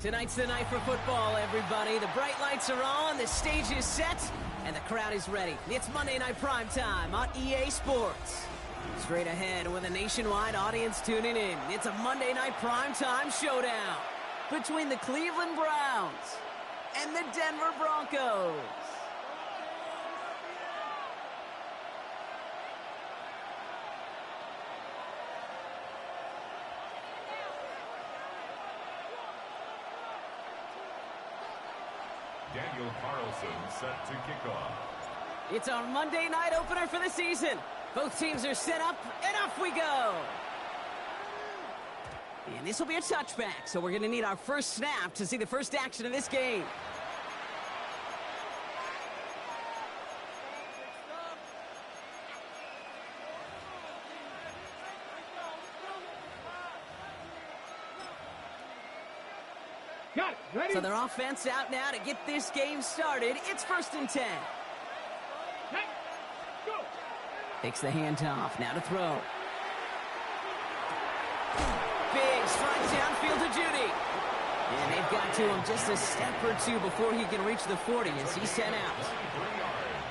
Tonight's the night for football, everybody. The bright lights are on, the stage is set, and the crowd is ready. It's Monday Night Primetime on EA Sports. Straight ahead with a nationwide audience tuning in, it's a Monday Night Primetime showdown between the Cleveland Browns and the Denver Broncos. Daniel Carlson set to kick off. It's our Monday night opener for the season. Both teams are set up, and off we go. And this will be a touchback, so we're going to need our first snap to see the first action of this game. Got it. Ready? So their offense out now to get this game started. It's 1st and 10. Hey, go. Takes the handoff, now to throw. Big strike downfield to Judy. And they've got to him just a step or two before he can reach the 40 as he's sent out.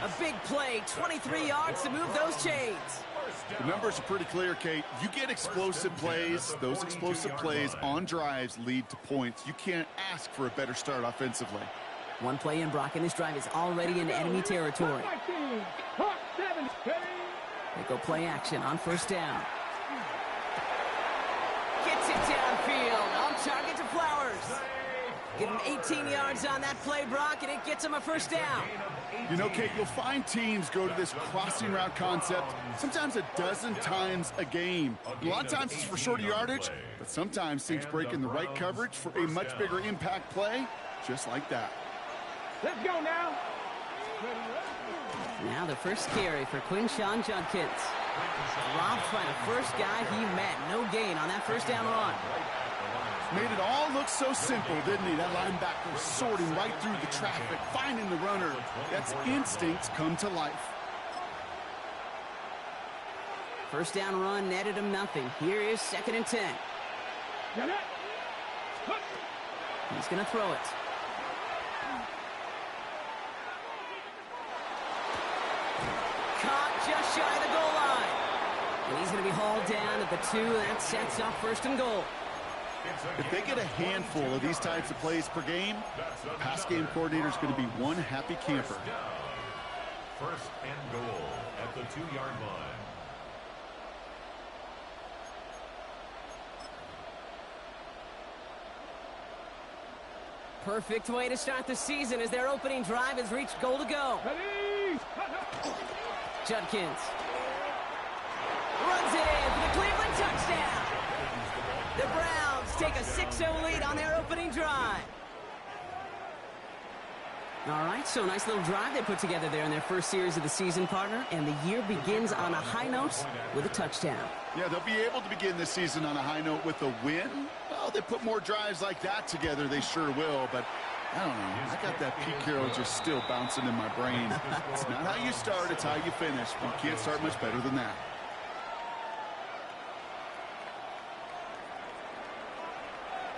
A big play, 23 yards to move those chains. The numbers are pretty clear, Kate. You get explosive plays. Those explosive plays on drives lead to points. You can't ask for a better start offensively. One play in, Brock, and this drive is already in enemy territory. They go play action on 1st down. Gets it downfield, on target to Flowers. Give him 18 yards on that play, Brock, and it gets him a 1st down. You know, Kate, you'll find teams go to this crossing route concept sometimes a dozen times a game. A lot of times it's for shorter yardage, but sometimes things break in the right coverage for a much bigger impact play, just like that. Let's go now. Now the first carry for Quinshawn Judkins. Dropped by the first guy he met. No gain on that 1st down run. Made it all look so simple, didn't he? That linebacker sorting right through the traffic, finding the runner. That's instincts come to life. 1st down run netted him nothing. Here is 2nd and 10. He's going to throw it. Caught just shy of the goal line. And he's going to be hauled down at the 2. That sets up 1st and goal. If they get a handful of these types of plays per game, the pass game coordinator is going to be one happy camper. 1st and goal at the 2-yard line. Perfect way to start the season as their opening drive has reached goal to go. Judkins runs it in for the Cleveland touchdown. The Browns take a 6-0 lead on their opening drive. All right, so nice little drive they put together there in their first series of the season, partner, and the year begins on a high note with a touchdown. Yeah, they'll be able to begin this season on a high note with a win. Well, they put more drives like that together, they sure will, but I don't know. I got that Pete Carroll just still bouncing in my brain. It's not how you start, it's how you finish. You can't start much better than that.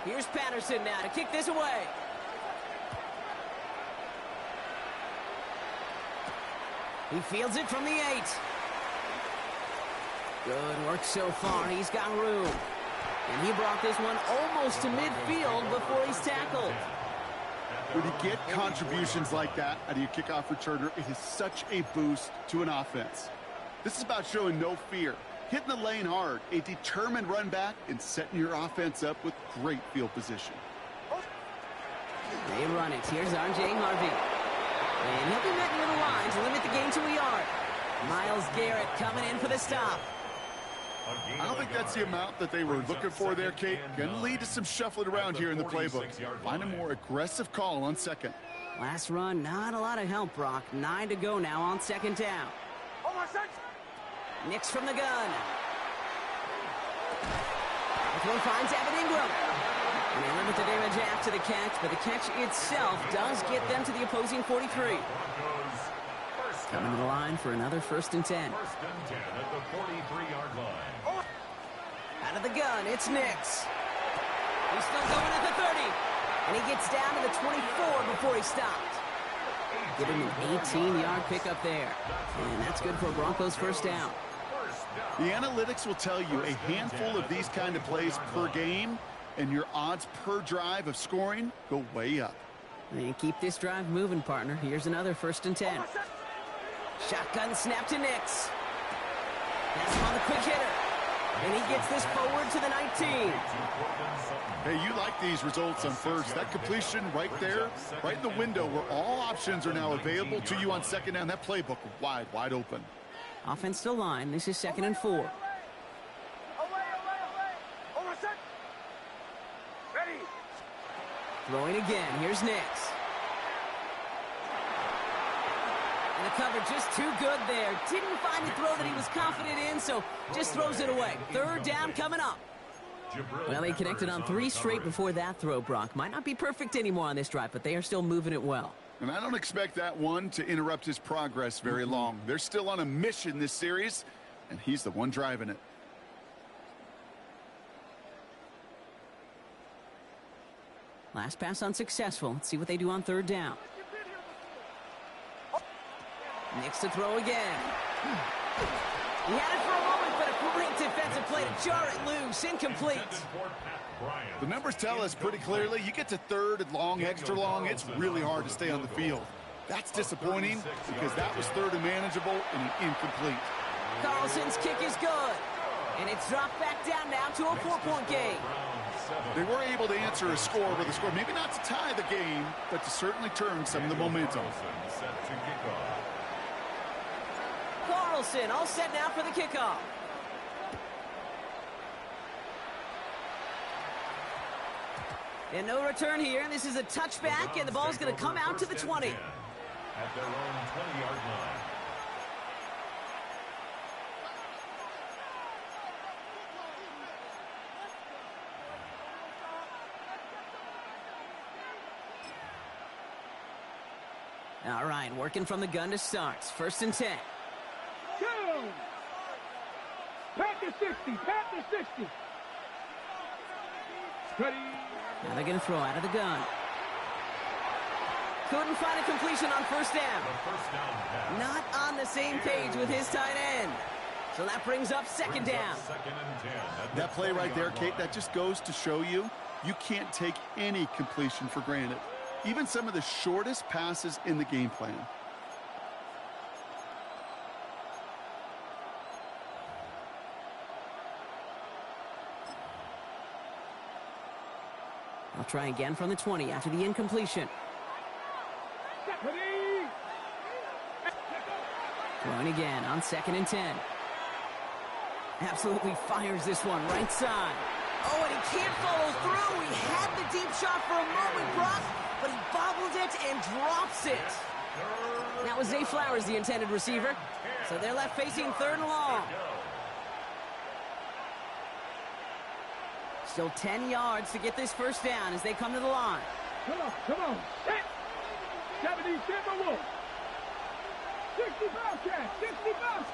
Here's Patterson now to kick this away. He fields it from the 8. Good work so far. He's got room. And he brought this one almost to midfield before he's tackled. When you get contributions like that out of your kickoff returner, it is such a boost to an offense. This is about showing no fear, hitting the lane hard, a determined run back, and setting your offense up with great field position. They run it. Here's R.J. Harvey. And he'll be met near the line to limit the game to a yard. Myles Garrett coming in for the stop. I don't think that's the amount that they were looking for there, Kate. Going to lead to some shuffling around here in the playbook. Find a more aggressive call on 2nd. Last run, not a lot of help, Brock. 9 to go now on 2nd down. Nix from the gun. The throw finds Evan Ingram. And they limit the damage after the catch, but the catch itself does get them to the opposing 43. Coming to the line for another 1st and 10. 1st and 10 at the 43-yard line. Out of the gun, it's Nix. He's still going at the 30. And he gets down to the 24 before he stopped. Give him an 18-yard pickup there. And that's good for a Broncos first down. The analytics will tell you a handful of these kind of plays per game, and your odds per drive of scoring go way up. And keep this drive moving, partner. Here's another 1st and 10. Shotgun snap to Nix. That's him on the quick hitter. And he gets this forward to the 19. Hey, you like these results on first. That completion right there, right in the window where all options are now available to you on second down. That playbook wide open. Offense to line. This is 2nd and 4. Ready. Throwing again. Here's Nix. And the cover just too good there. Didn't find a throw that he was confident in, so just throws it away. 3rd down coming up. Well, they connected on 3 straight before that throw, Brock. Might not be perfect anymore on this drive, but they are still moving it well. And I don't expect that one to interrupt his progress very long. They're still on a mission this series, and he's the one driving it. Last pass unsuccessful. Let's see what they do on 3rd down. Nix to throw again. He had it for a moment, but a great defensive play to jar it loose. Incomplete. The numbers tell us pretty clearly, you get to 3rd and long, extra long, it's really hard to stay on the field. That's disappointing because that was 3rd and manageable and incomplete. Carlson's kick is good. And it's dropped back down now to a 4-point game. They were able to answer a score with a score, maybe not to tie the game, but to certainly turn some of the momentum. Carlson all set now for the kickoff. And no return here. This is a touchback, and the ball's going to come out to the 20. At their own 20-yard line. All right, working from the gun to start. 1st and 10. Go. Pat to 60. Pat to 60. Ready. Now they're going to throw out of the gun. Couldn't find a completion on 1st down. Not on the same page with his tight end. So that brings up 2nd down. That play right there, Kate, that just goes to show you, you can't take any completion for granted. Even some of the shortest passes in the game plan. I'll try again from the 20 after the incompletion. Throwing again on 2nd and 10. Absolutely fires this one right side. Oh, and he can't follow through. He had the deep shot for a moment, Brock, but he bobbled it and drops it. That was Zay Flowers, the intended receiver. So they're left facing 3rd and long. Still 10 yards to get this 1st down as they come to the line. Come on. Set. 70 Timberwolves. 65 catch. 65.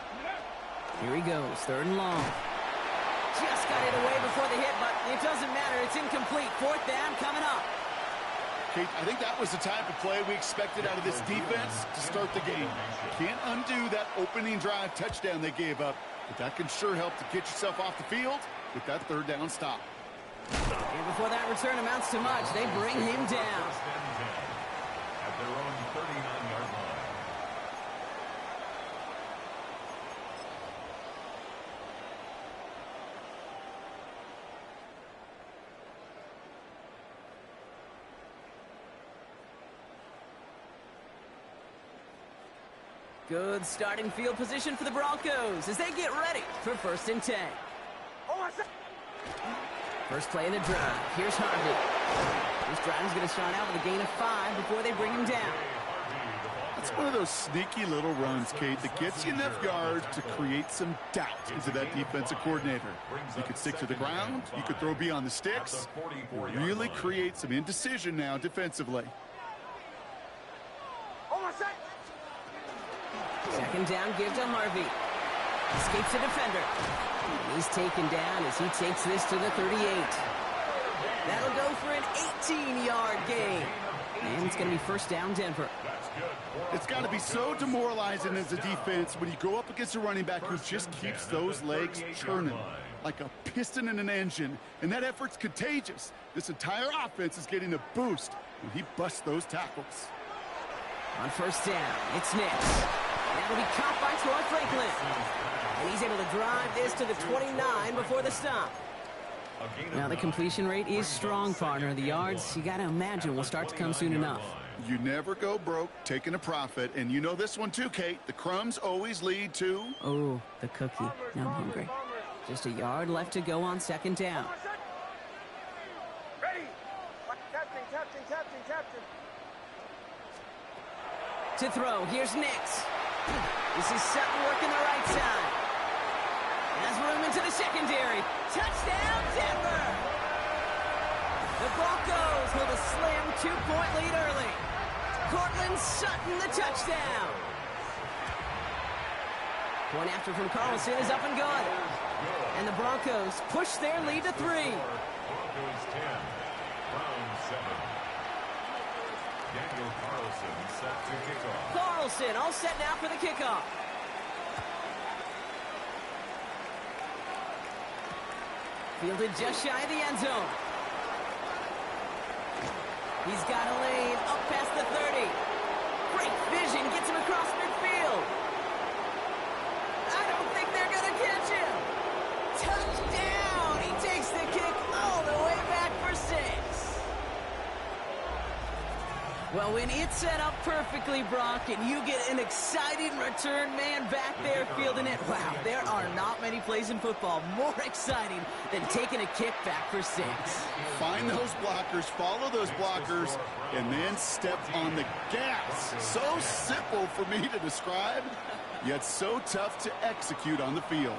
Here he goes, 3rd and long. Just got it away before the hit, but it doesn't matter. It's incomplete. 4th down coming up. Kate, I think that was the type of play we expected out of this defense to start the game. Can't undo that opening drive touchdown they gave up, but that can sure help to get yourself off the field with that 3rd down stop. And before that return amounts to much, they bring him down. At their own 39-yard line. Good starting field position for the Broncos as they get ready for 1st and 10. First play of the drive. Here's Harvey. This drive is going to start out with a gain of 5 before they bring him down. It's one of those sneaky little runs, Kate, that gets you enough yards to create some doubt into that defensive coordinator. You could stick to the ground, you could throw beyond the sticks, really create some indecision now defensively. 2nd down, give to Harvey. Escapes the defender. And he's taken down as he takes this to the 38. That'll go for an 18-yard gain. And it's going to be first down, Denver. It's got to be so demoralizing as a defense when you go up against a running back who just keeps those legs churning like a piston in an engine, and that effort's contagious. This entire offense is getting a boost when he busts those tackles. On first down, it's Natezz. That'll be caught by Troy Franklin. And he's able to drive this to the 29 before the stop. Now, the completion rate is strong, partner. The yards, you got to imagine, will start to come soon enough. You never go broke taking a profit, and you know this one too, Kate. The crumbs always lead to... Oh, the cookie. Now I'm hungry. Just a yard left to go on second down. Ready. Captain. To throw, here's Natezz. This is Sutton working the right side. Has room into the secondary. Touchdown, Denver! The Broncos hold a slim 2-point lead early. Cortland Sutton, the touchdown. Point after from Carlson is up and good. And the Broncos push their lead to 3. Broncos 10, Brown 7. Daniel Carlson set to kick off. Carlson all set now for the kickoff. Fielded just shy of the end zone. He's got a lane up past the 30. Great vision, gets him across midfield. I don't think they're going to catch him. Touchdown! He takes the kick all the way back for 6. Well, when it's set up perfectly, Brock, and you get an exciting return man back there fielding it, wow, there are not many plays in football more exciting than taking a kick back for 6. Find those blockers, follow those blockers, and then step on the gas. So simple for me to describe, yet so tough to execute on the field.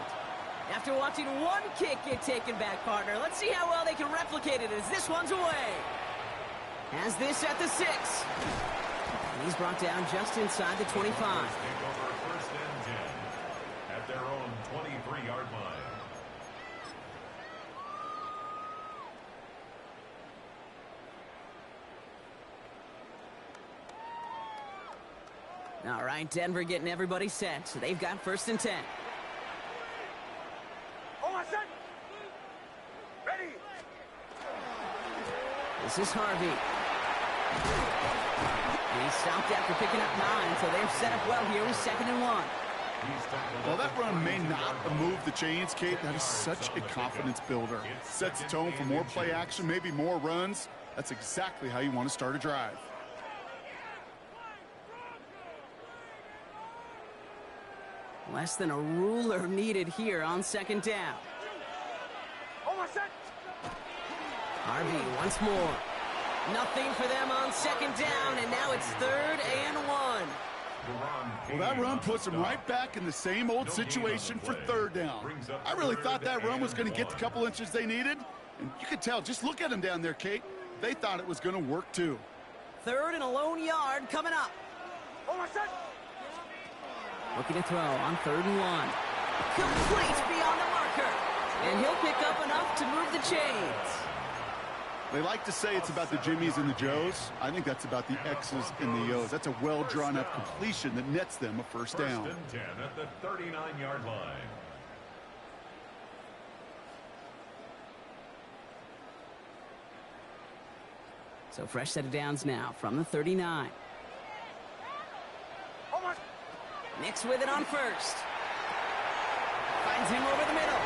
After watching one kick get taken back, partner, let's see how well they can replicate it as this one's away. Has this at the 6. And he's brought down just inside the 25. Take over first and 10 at their own 23-yard line. All right, Denver getting everybody set. So they've got first and 10. Ready. This is Harvey. And he stopped after picking up 9, so they're set up well here with 2nd and 1. While that run may not move the chains, Kate, that is such a confidence builder. Sets the tone for more play action, maybe more runs. That's exactly how you want to start a drive. Less than a ruler needed here on 2nd down. Harvey once more. Nothing for them on 2nd down, and now it's 3rd and 1. Well, that run puts them right back in the same old situation for 3rd down. I really thought that run was going to get the couple inches they needed, and you could tell, just look at them down there, Kate. They thought it was going to work too. 3rd and a lone yard coming up. Looking to throw on 3rd and 1. Complete beyond the marker. And he'll pick up enough to move the chains. They like to say it's about the Jimmies and the Joes. I think that's about the X's and the O's. That's a well-drawn-up completion that nets them a first down. First and 10 at the 39-yard line. So fresh set of downs now from the 39. Nix with it on first. Finds him over the middle.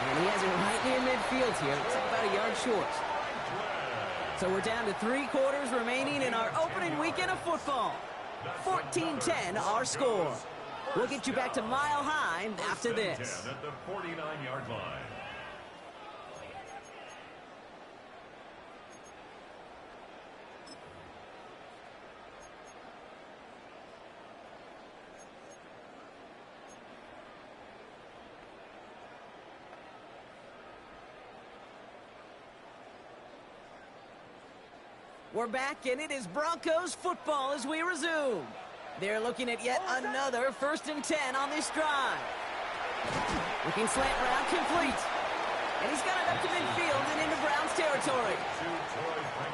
And he has it right near midfield here. It's about a yard short. So we're down to 3 quarters remaining in our opening weekend of football. 14-10 our score. We'll get you back to Mile High after this. 10 at the 49-yard line. We're back, and it is Broncos football as we resume. They're looking at yet another 1st and 10 on this drive. Looking slant route complete. And he's got it up to midfield and into Browns territory.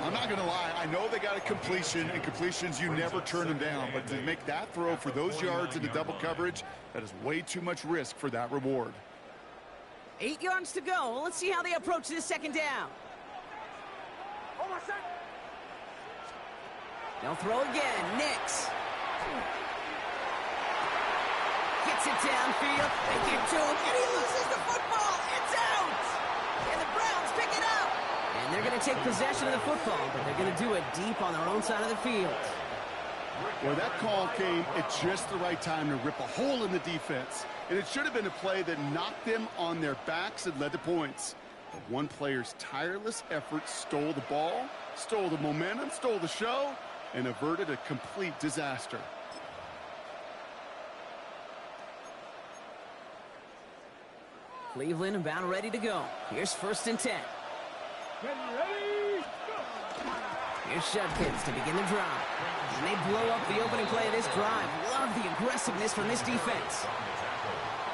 I'm not going to lie. I know they got a completion, and completions, you never turn them down. But to make that throw for those yards into double coverage, that is way too much risk for that reward. 8 yards to go. Well, let's see how they approach this second down. They'll throw again. Nix. Gets it downfield. They get to him, and he loses the football. It's out. And the Browns pick it up. And they're going to take possession of the football, but they're going to do it deep on their own side of the field. Well, that call came at just the right time to rip a hole in the defense. And it should have been a play that knocked them on their backs and led to points. But one player's tireless effort stole the ball, stole the momentum, stole the show, and averted a complete disaster. Cleveland about ready to go. Here's 1st and 10. Ready, go. Here's Shudkins to begin the drive. And they blow up the opening play of this drive. Love the aggressiveness from this defense.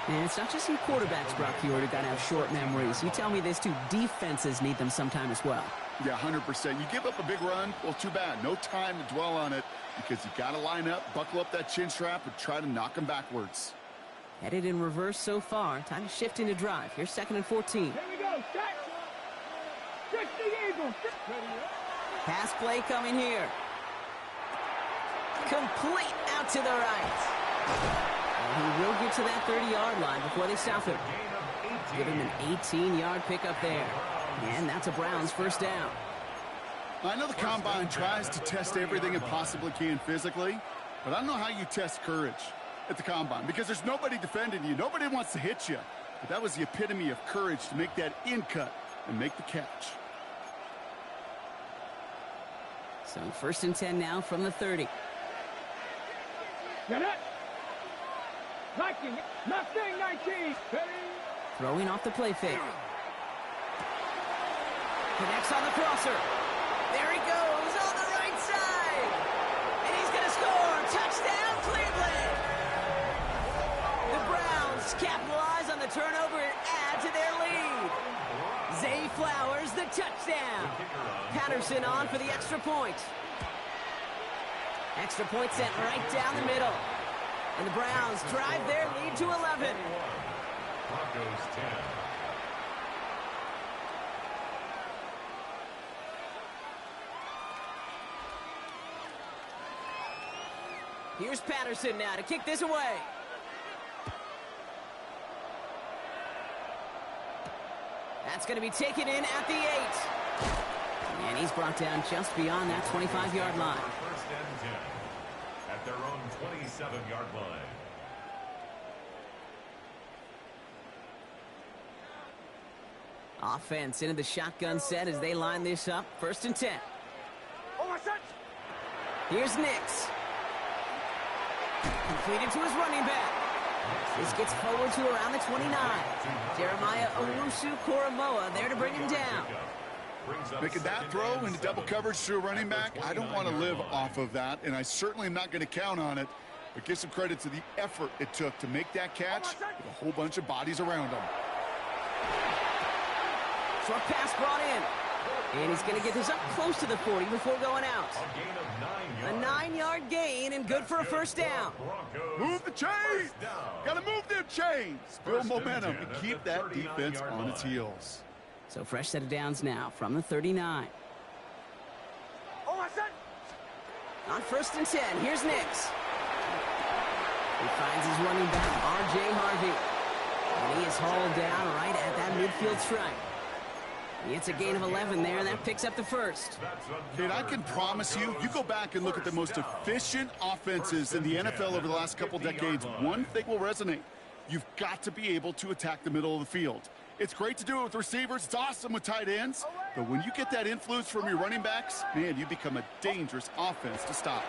And it's not just some quarterbacks, Brock Huard, who got to have short memories. You tell me this too, defenses need them sometime as well. Yeah, 100%. You give up a big run, well, too bad. No time to dwell on it because you got to line up, buckle up that chin strap, and try to knock them backwards. Headed in reverse so far. Time to shift into drive. Here's 2nd and 14. Here we go. Set. 60 Eagles. Pass play coming here. Complete out to the right. And he will get to that 30-yard line before they stop him. Give him an 18-yard pickup there. And that's a Browns 1st down. I know the Combine tries to test everything it possibly can physically, but I don't know how you test courage at the Combine because there's nobody defending you. Nobody wants to hit you. But that was the epitome of courage to make that in cut and make the catch. So 1st and 10 now from the 30. Get it. Liking it. Mustang 19. Ready. Throwing off the play fake. Connects on the crosser. There he goes on the right side. And he's going to score. Touchdown, Cleveland. The Browns capitalize on the turnover and add to their lead. Zay Flowers, the touchdown. Patterson on for the extra point. Extra point sent right down the middle. And the Browns drive their lead to 11. Broncos 10. Here's Patterson now to kick this away. That's going to be taken in at the 8. And he's brought down just beyond that 25-yard line. 1st and 10 at their own 27-yard line. Offense into the shotgun set as they line this up. 1st and 10. Here's Nix. Completed to his running back. This gets forward to around the 29. Jeremiah Owusu-Koramoah there to bring him down. Making that throw into double coverage to a running back, I don't want to live off of that, and I certainly am not going to count on it. But give some credit to the effort it took to make that catch with a whole bunch of bodies around him. Short pass brought in. And he's going to get this up close to the 40 before going out. A 9-yard gain and good for a 1st down. Move the chains! Got to move them chains! Build momentum and keep that defense on its heels. So fresh set of downs now from the 39. On 1st and 10, here's Nix. He finds his running back, R.J. Harvey. And he is hauled down right at that midfield stripe. It's a gain of 11 there, and that picks up the 1st. Kid, I can promise you, you go back and look at the most efficient offenses in the NFL over the last couple decades, one thing will resonate. You've got to be able to attack the middle of the field. It's great to do it with receivers. It's awesome with tight ends. But when you get that influence from your running backs, man, you become a dangerous offense to stop.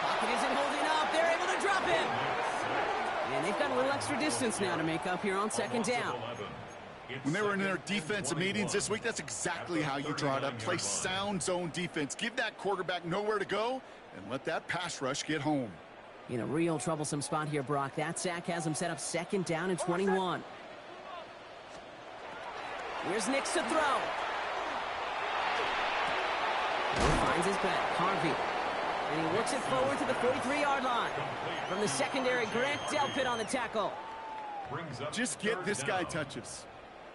Pocket isn't holding up. They're able to drop him. And they've got a little extra distance now to make up here on 2nd down. When they were in their defensive meetings this week, that's exactly how you draw it up. Play sound zone defense. Give that quarterback nowhere to go and let that pass rush get home. In a real troublesome spot here, Brock. That sack has him set up 2nd down and 21. Here's Nix to throw. He finds his back, Harvey. And he works it forward to the 43-yard line. From the secondary, Grant Delpit on the tackle. Just get this guy touches.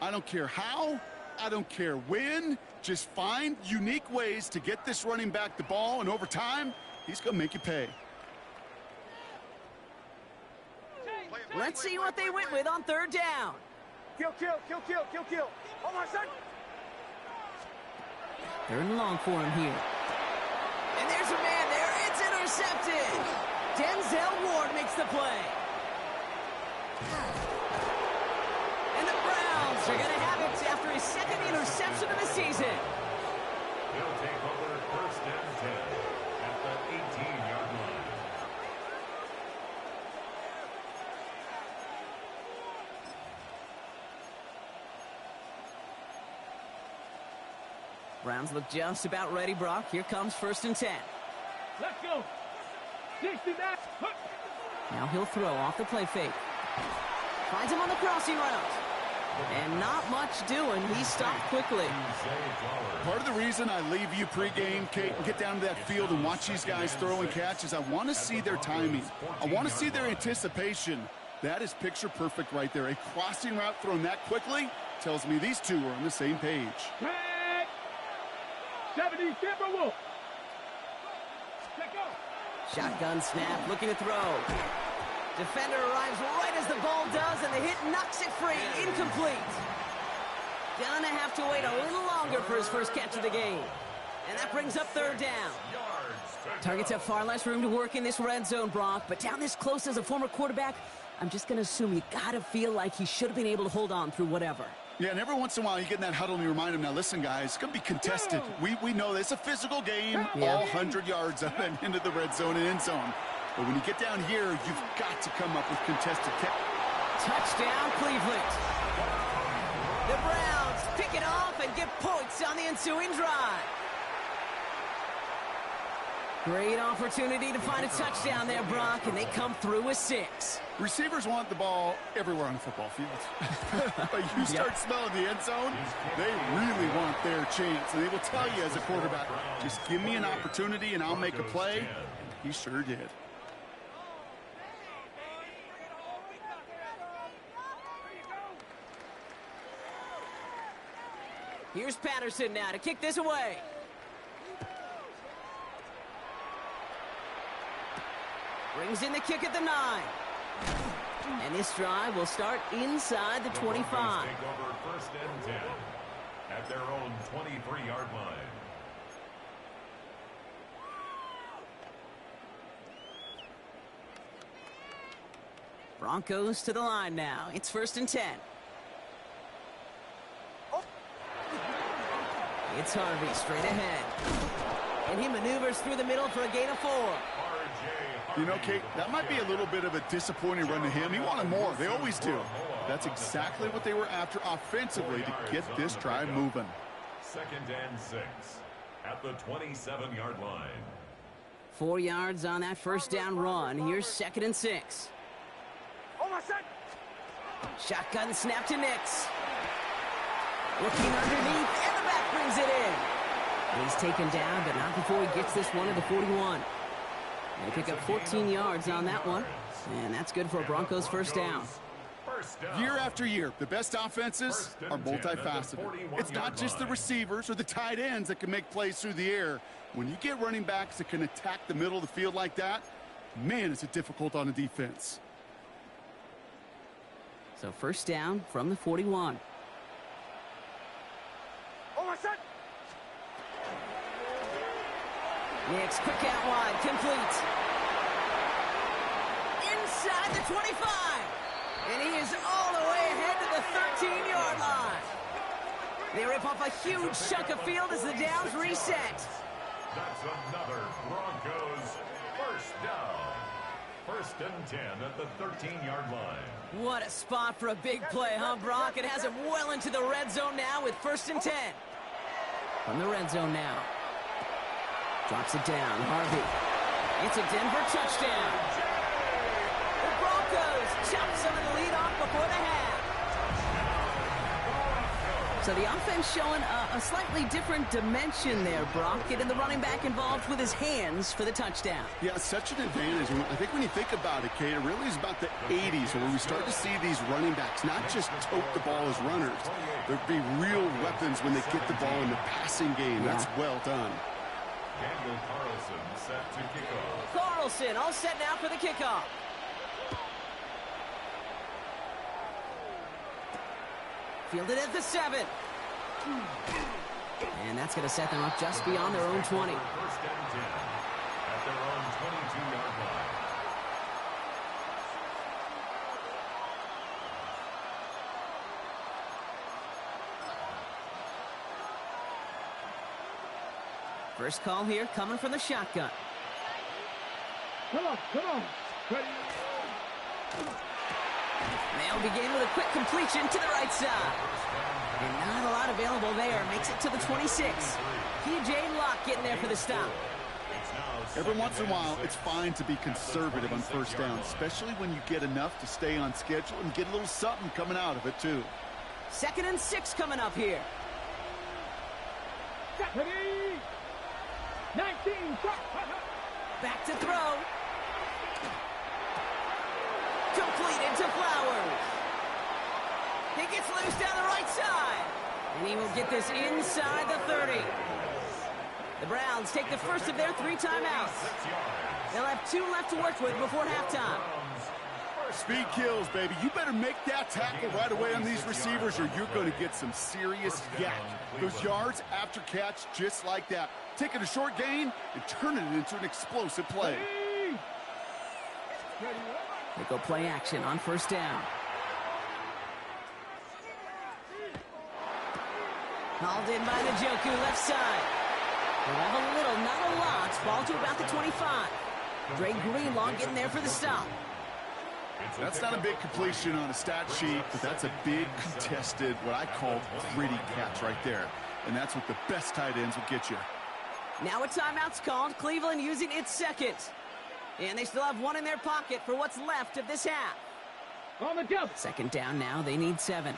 I don't care how, I don't care when. Just find unique ways to get this running back the ball, and over time, he's going to make you pay. Let's see what they went with on third down. Kill. Hold on, son. Third and long for him here. And there's a man there. It's intercepted. Denzel Ward makes the play. And the Browns are going to have it after his second interception of the season. He'll take over first and 10 at the 18-yard line. Browns look just about ready, Brock. Here comes first and 10. Let's go. 69. Now he'll throw off the play fake. Finds him on the crossing route. And not much doing. He stopped quickly. Part of the reason I leave you pregame, Kate, and get down to that field and watch these guys throw and catch is I want to see their timing. I want to see their anticipation. That is picture perfect right there. A crossing route thrown that quickly tells me these two are on the same page. 70, Timberwolf. Check out. Shotgun snap, looking to throw. Defender arrives right as the ball does, and the hit knocks it free. Incomplete. Gonna have to wait a little longer for his first catch of the game. And that brings up third down. Targets have far less room to work in this red zone, Brock, but down this close as a former quarterback, I'm just gonna assume you gotta feel like he should have been able to hold on through whatever. Yeah, and every once in a while you get in that huddle and you remind them, now listen, guys, it's going to be contested. We know this. It's a physical game, all 100 yards up and into the red zone and end zone. But when you get down here, you've got to come up with contested catch. Touchdown, Cleveland. The Browns pick it off and get points on the ensuing drive. Great opportunity to find a touchdown there, Brock, and they come through with 6. Receivers want the ball everywhere on the football field. But you start smelling the end zone, they really want their chance. And they will tell you as a quarterback, just give me an opportunity and I'll make a play. He sure did. Here's Patterson now to kick this away. Brings in the kick at the 9. And this drive will start inside the 25. Take over first and 10 at their own 23-yard line. Broncos to the line now. It's first and 10. It's Harvey straight ahead. And he maneuvers through the middle for a gain of 4. You know, Kate, that might be a little bit of a disappointing run to him. He wanted more. They always do. That's exactly what they were after offensively to get this drive moving. Second and 6 at the 27-yard line. 4 yards on that first down run. Here's second and 6. Oh, my son. Shotgun snap to Nix. Looking underneath, and the back brings it in. He's taken down, but not before he gets this one to the 41. They pick up 14 yards on that one, and that's good for a Broncos first down. Year after year, the best offenses are multifaceted. It's not just the receivers or the tight ends that can make plays through the air. When you get running backs that can attack the middle of the field like that, man, is it difficult on a defense. So first down from the 41. Oh, my son. Nix, quick out wide, complete. Inside the 25. And he is all the way ahead to the 13-yard line. They rip off a huge chunk of field as the downs reset. That's another Broncos first down. First and 10 at the 13-yard line. What a spot for a big play, huh, Brock? It has him well into the red zone now with first and 10. From the red zone now. Drops it down, Harvey. It's a Denver touchdown. The Broncos chop some of the lead off before the half. So the offense showing a slightly different dimension there, Brock, getting the running back involved with his hands for the touchdown. Yeah, such an advantage. I think when you think about it, Kate, it really is about the 80s where we start to see these running backs not just tote the ball as runners. There'd be real weapons when they get the ball in the passing game. That's well done. Daniel Carlson set to kick off. Carlson all set now for the kickoff. Fielded at the 7. And that's going to set them up just beyond their own 20. First and 10 at their own 22-yard line. First call here coming from the shotgun. Come on, come on. Ready. They'll begin with a quick completion to the right side. And not a lot available there. Makes it to the 26. P.J. Locke getting there for the stop. Every once in a while, it's fine to be conservative on first down, especially when you get enough to stay on schedule and get a little something coming out of it, too. 2nd and 6 coming up here. Ready. 19. Back to throw. Completed to Flowers. He gets loose down the right side. And he will get this inside the 30. The Browns take the first of their 3 timeouts. They'll have 2 left to work with before halftime. Speed kills, baby. You better make that tackle right away on these receivers or you're going to get some serious yak. Those yards after catch just like that. Taking a short gain and turning it into an explosive play. They go play action on first down. Hauled in by Njoku, left side. They'll have a little, not a lot. Ball to about the 25. Dre Greenlaw getting there for the stop. That's not a big completion on a stat sheet, but that's a big contested, what I call gritty catch right there. And that's what the best tight ends will get you. Now a timeout's called. Cleveland using its second. And they still have 1 in their pocket for what's left of this half. On the jump. 2nd down now. They need 7.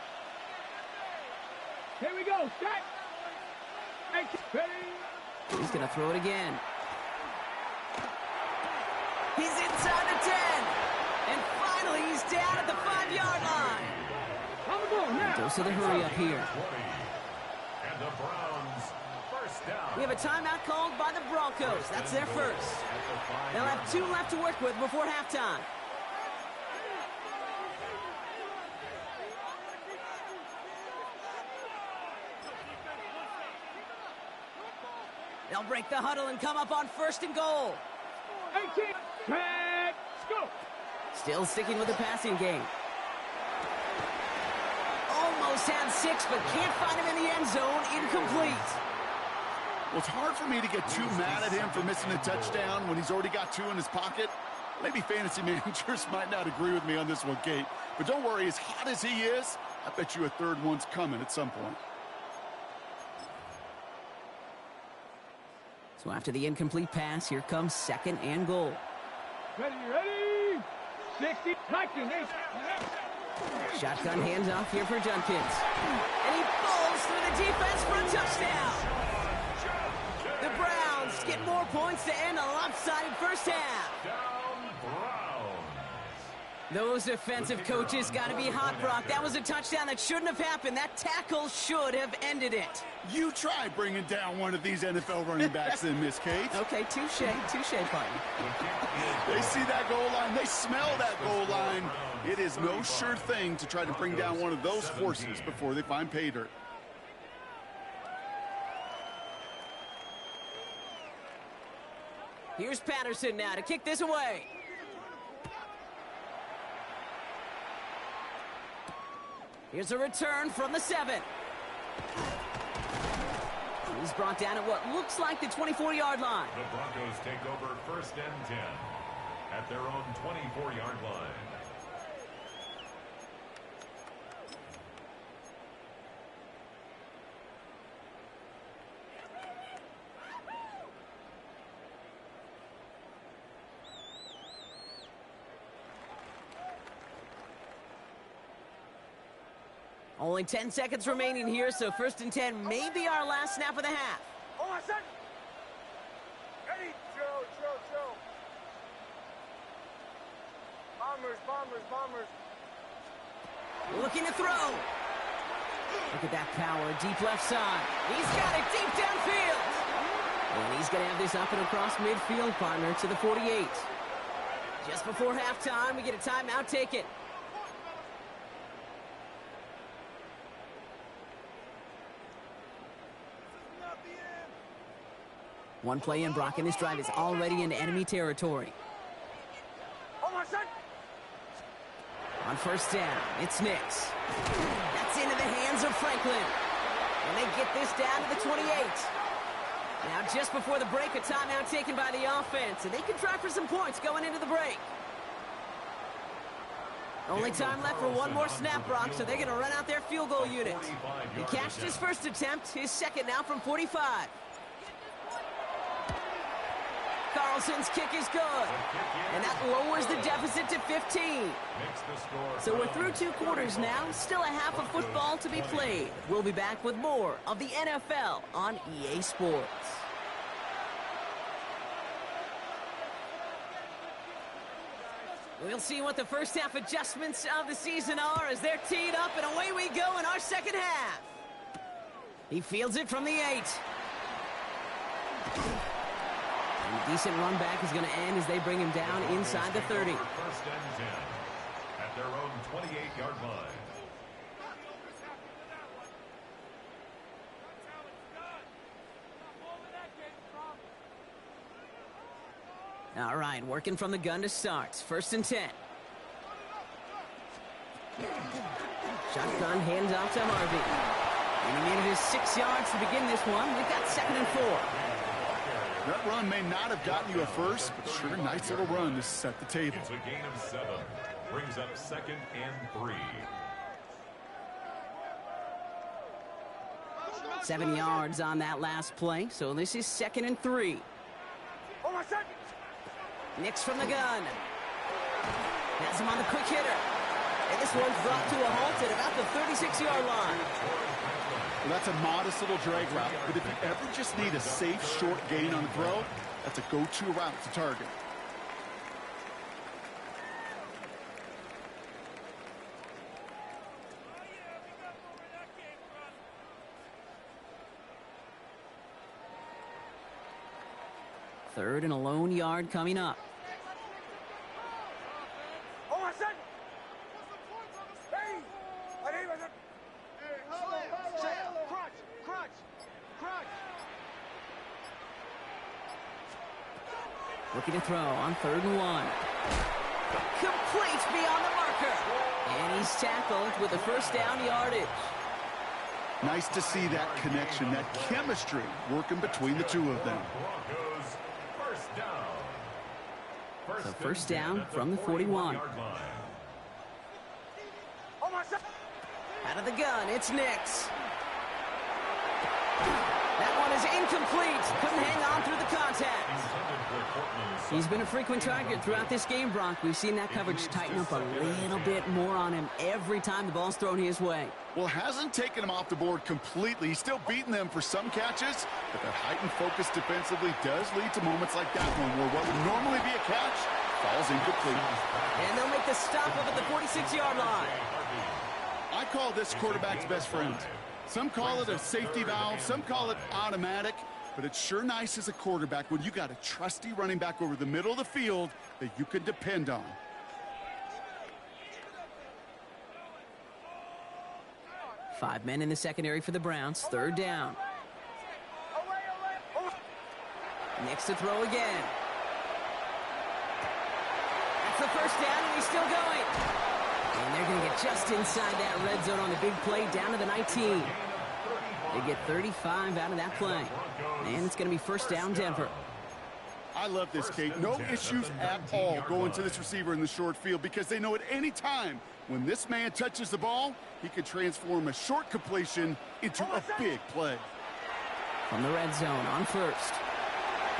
Here we go. Set. Ready. He's going to throw it again. He's inside the 10. And finally, he's down at the 5-yard line. On the ball now. Goes to the hurry up here. And the Browns first down. We have a timeout called by the Broncos. That's their first. They'll have 2 left to work with before halftime. They'll break the huddle and come up on 1st and goal. 18. Let's go. Still sticking with the passing game. Almost had 6, but can't find him in the end zone. Incomplete. Well, it's hard for me to get too mad at him for missing a touchdown when he's already got 2 in his pocket. Maybe fantasy managers might not agree with me on this one, Kate. But don't worry, as hot as he is, I bet you a 3rd one's coming at some point. So after the incomplete pass, here comes 2nd and goal. Ready. 60. Hiking. Shotgun handoff here for Junkins. And he falls through the defense for a touchdown. The Browns get more points to end a lopsided first half. Down Browns. Those defensive coaches got to be hot, Brock. That was a touchdown that shouldn't have happened. That tackle should have ended it. You try bringing down one of these NFL running backs in, Miss Kate. Okay, touche, partner. They see that goal line. They smell that goal line. It is no sure thing to try to bring down one of those horses before they find pay dirt. Here's Patterson now to kick this away. Here's a return from the 7. He's brought down at what looks like the 24-yard line. The Broncos take over 1st and 10 at their own 24-yard line. Only 10 seconds remaining here, so 1st and 10 may be our last snap of the half. Hold on a second. Ready? Chill. Bombers. Looking to throw. Look at that power, deep left side. He's got it deep downfield. And he's going to have this up and across midfield, partner, to the 48. Just before halftime, we get a timeout taken. One play in, Brock, and this drive is already into enemy territory. On 1st down, it's Natezz. That's into the hands of Franklin. And they get this down to the 28. Now, just before the break, a timeout taken by the offense, and they can try for some points going into the break. Only time left for one more snap, Brock, so they're going to run out their field goal unit. He cashed his first attempt, his second now from 45. Carlson's kick is good, and that lowers the deficit to 15. So we're through 2 quarters now, still a half of football to be played. We'll be back with more of the NFL on EA Sports. We'll see what the first half adjustments of the season are as they're teed up, and away we go in our second half. He fields it from the 8. And a decent run back is going to end as they bring him down inside the 30. 1st and 10 at their own 28-yard line. All right, working from the gun to start. 1st and 10. Shotgun handoff to Harvey. And he needed his 6 yards to begin this one. We've got 2nd and 4. That run may not have gotten you a first, but sure, nice little run to set the table. It's a gain of 7. Brings up 2nd and 3. 7 yards on that last play, so this is 2nd and 3. Hold on a second. Nix from the gun. Has him on the quick hitter. And this one's brought to a halt at about the 36-yard line. Well, that's a modest little drag route, but if you ever just need a safe, short gain on the throw, that's a go-to route to target. Third and a lone yard coming up. Hold on a second. Hey! Crunch. Looking to throw on 3rd and 1. Complete beyond the marker. And he's tackled with the 1st down yardage. Nice to see that connection, that chemistry working between the two of them. So 1st down from the 41. Out of the gun, it's Nix. That one is incomplete. Couldn't hang on through the contact. He's been a frequent target throughout this game, Brock. We've seen that coverage tighten up a little bit more on him every time the ball's thrown his way. Well, hasn't taken him off the board completely. He's still beating them for some catches, but that heightened focus defensively does lead to moments like that one where what would normally be a catch falls incomplete. And they'll make the stop up at the 46-yard line. I call this quarterback's best friend. Some call it a safety valve, some call it automatic, but it's sure nice as a quarterback when you got a trusty running back over the middle of the field that you can depend on. Five men in the secondary for the Browns. 3rd down. Next to throw again. That's the 1st down, and he's still going. And they're going to get just inside that red zone on the big play down to the 19. They get 35 out of that play. And it's going to be 1st down Denver. I love this, Kate. No issues at all going to this receiver in the short field because they know at any time when this man touches the ball, he could transform a short completion into a big play. From the red zone on 1st.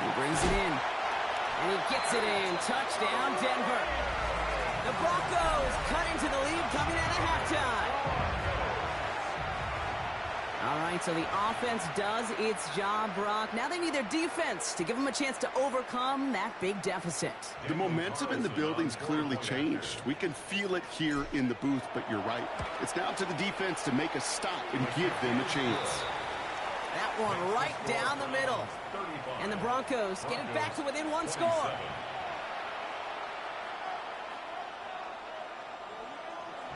He brings it in. And he gets it in. Touchdown, Denver. The Broncos cut into the lead coming out of halftime. All right, so the offense does its job, Brock. Now they need their defense to give them a chance to overcome that big deficit. The momentum in the building's clearly changed. We can feel it here in the booth, but you're right. It's now to the defense to make a stop and give them a chance. That one right down the middle. And the Broncos get it back to within one score.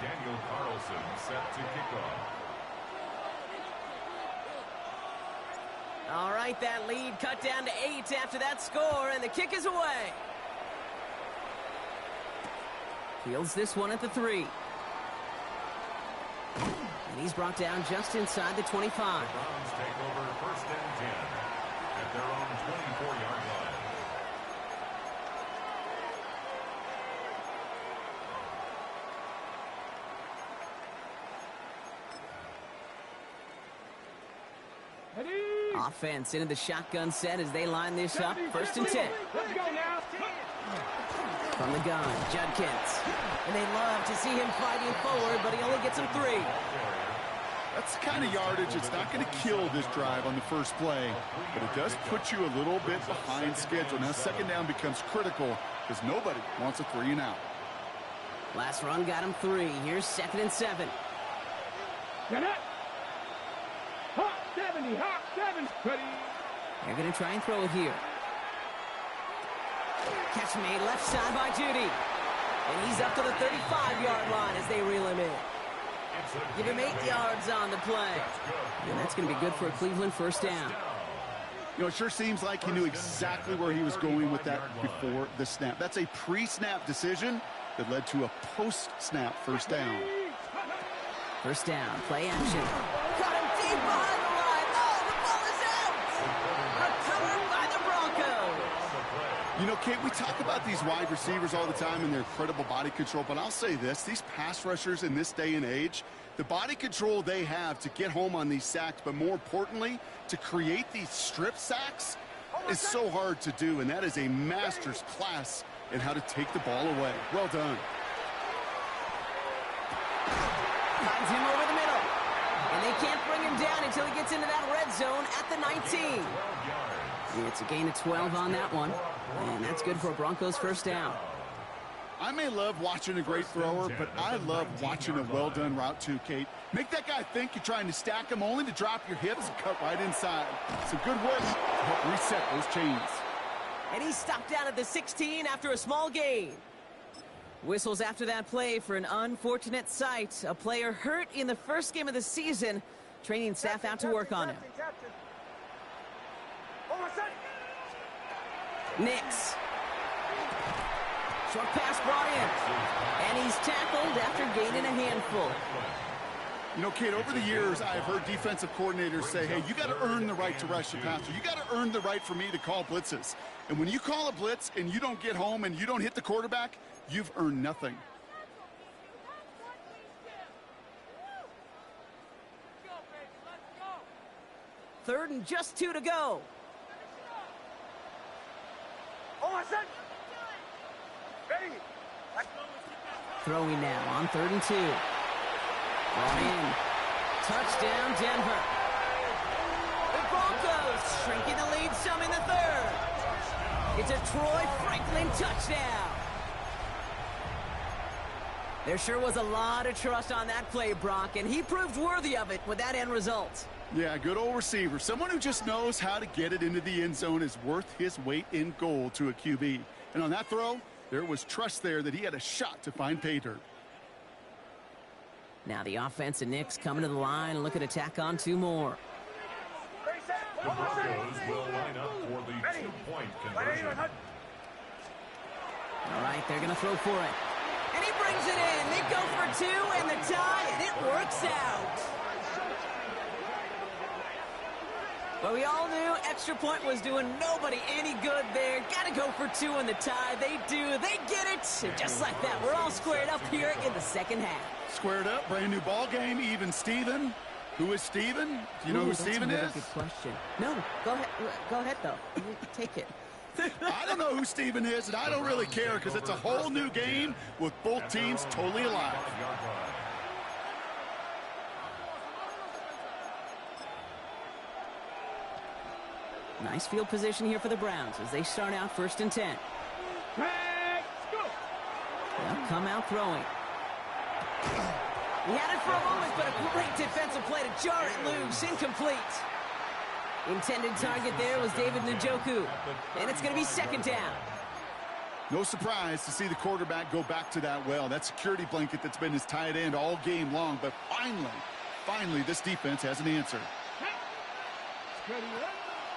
Daniel Carlson set to kick off. All right, that lead cut down to 8 after that score, and the kick is away. Fields this one at the 3. And he's brought down just inside the 25. The Browns take over 1st and 10 at their own 24-yard line. Offense into the shotgun set as they line this up. 1st and 10. Let's go now. From the gun, Judkins. And they love to see him fighting forward, but he only gets him 3. That's the kind of yardage it's not going to kill this drive on the first play, but it does put you a little bit behind schedule. Now 2nd down becomes critical because nobody wants a 3 and out. Last run got him 3. Here's 2nd and 7. Get it. Hot 70, hot 7. Ready. They're going to try and throw it here. Catch made left side by Judy. And he's up to the 35-yard line as they reel him in. Give him 8 yards on the play. And that's going to be good for a Cleveland 1st down. You know, it sure seems like he knew exactly where he was going with that before the snap. That's a pre-snap decision that led to a post-snap 1st down. 1st down, play action. Got him deep behind the line. Oh, the ball is out. Recovered by the Broncos. You know, Kate, we talk about these wide receivers all the time and their incredible body control, but I'll say this, these pass rushers in this day and age, the body control they have to get home on these sacks, but more importantly, to create these strip sacks is so hard to do, and that is a master's class in how to take the ball away. Well done. Finds him over the middle. And they can't bring him down until he gets into that red zone at the 19. It's a gain of 12 on that one. And that's good for a Broncos 1st down. I may love watching a great thrower, but I love watching a well-done route too, Kate. Make that guy think you're trying to stack him only to drop your hips and cut right inside. Some good work to help reset those chains. And he's stopped down at the 16 after a small gain. Whistles after that play for an unfortunate sight. A player hurt in the first game of the season. Training staff out to work on him. Nix. Short pass brought in. And he's tackled after gaining a handful. You know, Kate, over the years, I've heard defensive coordinators say, hey, you got to earn the right to rush the passer. You got to earn the right for me to call blitzes. And when you call a blitz and you don't get home and you don't hit the quarterback, you've earned nothing. Third and just 2 to go. Throwing now on 3rd and 2. Brought in. Touchdown, Denver. The Broncos shrinking the lead some in the 3rd. It's a Troy Franklin touchdown. There sure was a lot of trust on that play, Brock, and he proved worthy of it with that end result. Yeah, good old receiver. Someone who just knows how to get it into the end zone is worth his weight in gold to a QB. And on that throw, there was trust there that he had a shot to find pay dirt. Now the offense and Knicks coming to the line and looking to tack on 2 more. The Broncos will line up for the 2-point conversion. All right, they're going to throw for it. And he brings it in. They go for 2 and the tie, and it works out. But we all knew extra point was doing nobody any good there. Got to go for 2 in the tie. They do. They get it. And just like that, we're all squared up here in the 2nd half. Squared up, brand new ball game, even Steven. Who is Steven? Do you know who Steven is? That's a good question. No, go ahead. Go ahead, though. Take it. I don't know who Steven is, and I don't really care because it's a whole new game with both teams totally alive. Nice field position here for the Browns as they start out 1st and 10. Let's go. They'll come out throwing. He had it for a moment, but a great defensive play to jar it loose. Incomplete. Intended target there was David Njoku. And it's going to be 2nd down. No surprise to see the quarterback go back to that well. That security blanket that's been his tight end all game long. But finally, this defense has an answer.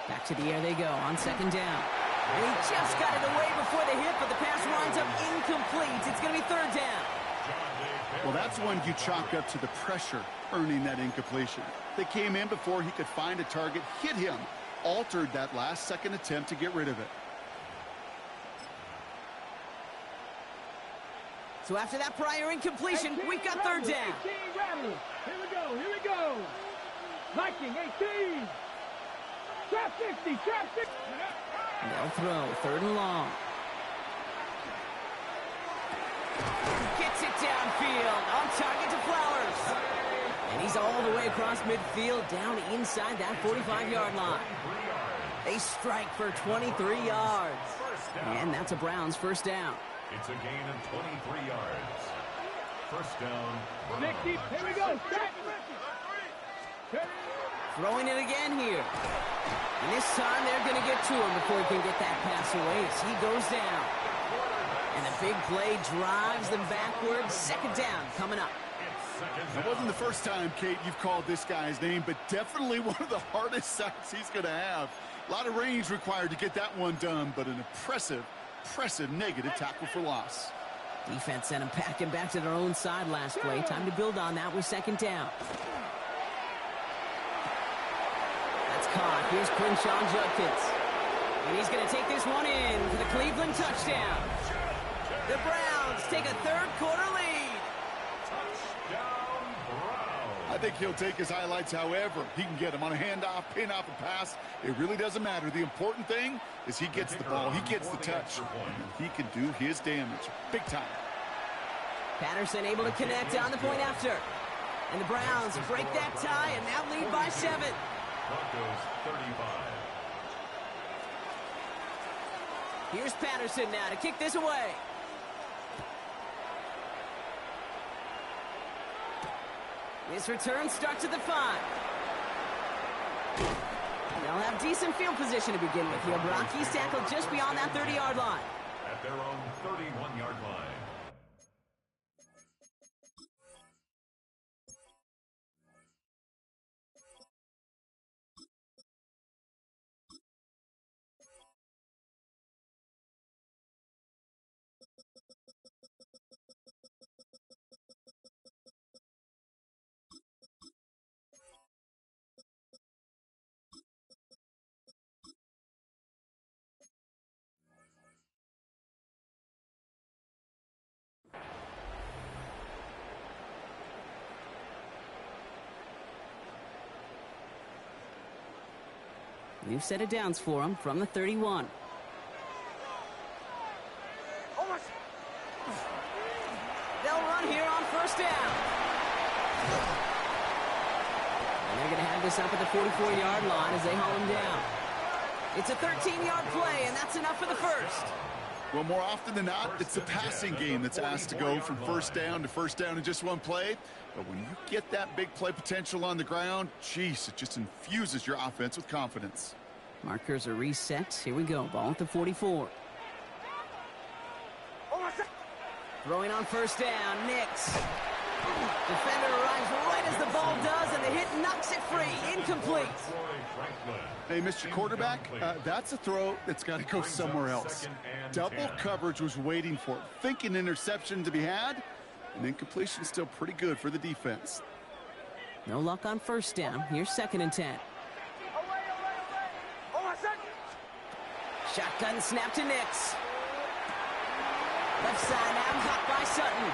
Back to the air they go on 2nd down. And he just got it away before the hit, but the pass winds up incomplete. It's going to be 3rd down. Well, that's one you chalk up to the pressure earning that incompletion. They came in before he could find a target, hit him, altered that last-second attempt to get rid of it. So after that prior incompletion, we've got 3rd down. 18 Rattlers. Here we go. Viking 18. Trap 50, trap 50. They'll throw 3rd and long. Gets it downfield, on target to Flowers. And he's all the way across midfield, down inside that 45-yard line. They strike for 23 yards. And that's a Browns 1st down. It's a gain of 23 yards. 1st down. 60, here we go. Throwing it again here. And this time they're going to get to him before he can get that pass away as he goes down. And the big play drives them backwards. 2nd down coming up. It wasn't the first time, Kate, you've called this guy's name, but definitely one of the hardest sacks he's going to have. A lot of range required to get that one done, but an impressive negative tackle for loss. Defense sent him packing back to their own side last play. Time to build on that with 2nd down. That's caught. Here's Quinshawn Judkins. And he's going to take this one in for the Cleveland touchdown. The Browns take a 3rd quarter lead. I think he'll take his highlights however he can get them on a handoff, pin off, a pass. It really doesn't matter. The important thing is he gets the ball, he gets the touch, and he can do his damage big time. Patterson able to connect on the point after. And the Browns break that tie and now lead by 7. Broncos 35. Here's Patterson now to kick this away. This return starts at the 5. They'll have decent field position to begin with. Brockie's tackled just beyond that 30-yard line. At their own 31-yard line. New set of downs for him from the 31. They'll run here on 1st down. And they're going to have this up at the 44-yard line as they haul him down. It's a 13-yard play, and that's enough for the 1st. Well, more often than not, it's the passing game that's asked to go from 1st down to 1st down in just one play. But when you get that big play potential on the ground, geez, it just infuses your offense with confidence. Markers are reset. Here we go. Ball at the 44. Throwing on 1st down. Nix. Defender arrives right as the ball does, and the hit knocks it free. Incomplete. Hey, Mr. Quarterback, that's a throw that's got to go somewhere else. Double coverage was waiting for it. Thinking interception to be had, and incompletion still pretty good for the defense. No luck on 1st down. Here's 2nd and 10. Shotgun snap to Nix. Left side now, caught by Sutton.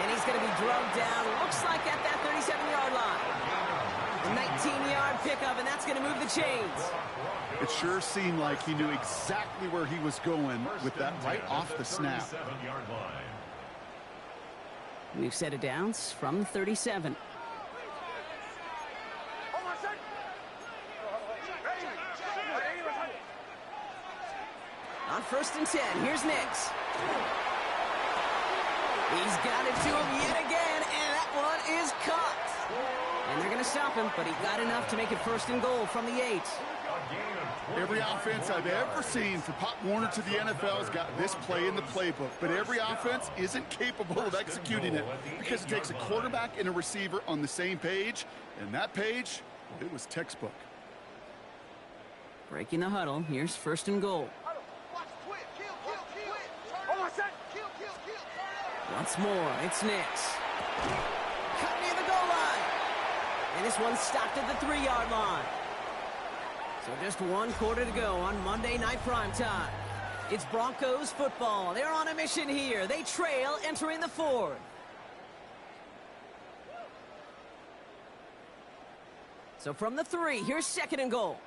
And he's going to be drugged down, looks like at that 37-yard line. A 19-yard pickup, and that's going to move the chains. It sure seemed like he knew exactly where he was going with that right off the snap. New set of downs from 37. first and 10. Here's Natezz. He's got it to him yet again, and that one is caught. And they're going to stop him, but he got enough to make it first and goal from the 8. Every offense I've ever seen from Pop Warner to the NFL has got this play in the playbook, but every offense isn't capable of executing it because it takes a quarterback and a receiver on the same page, and that page, it was textbook. Breaking the huddle, here's first and goal. Once more, it's Natezz. Cut near the goal line. And this one's stopped at the 3-yard line. So just 1 quarter to go on Monday Night Primetime. It's Broncos football. They're on a mission here. They trail entering the 4th. So from the 3, here's second and goal.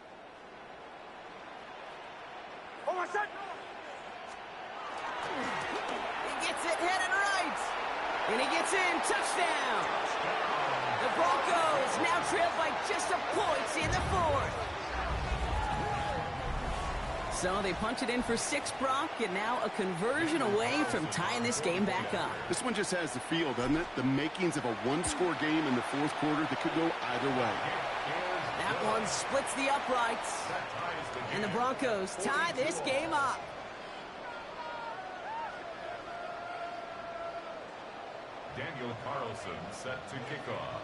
He gets it headed right. And he gets in. Touchdown. The Broncos now trail by just a point in the 4th. So they punch it in for 6, Brock, and now a conversion away from tying this game back up. This one just has the feel, doesn't it? The makings of a 1-score game in the 4th quarter that could go either way. That one splits the uprights. And the Broncos tie this game up. Daniel Carlson set to kick off.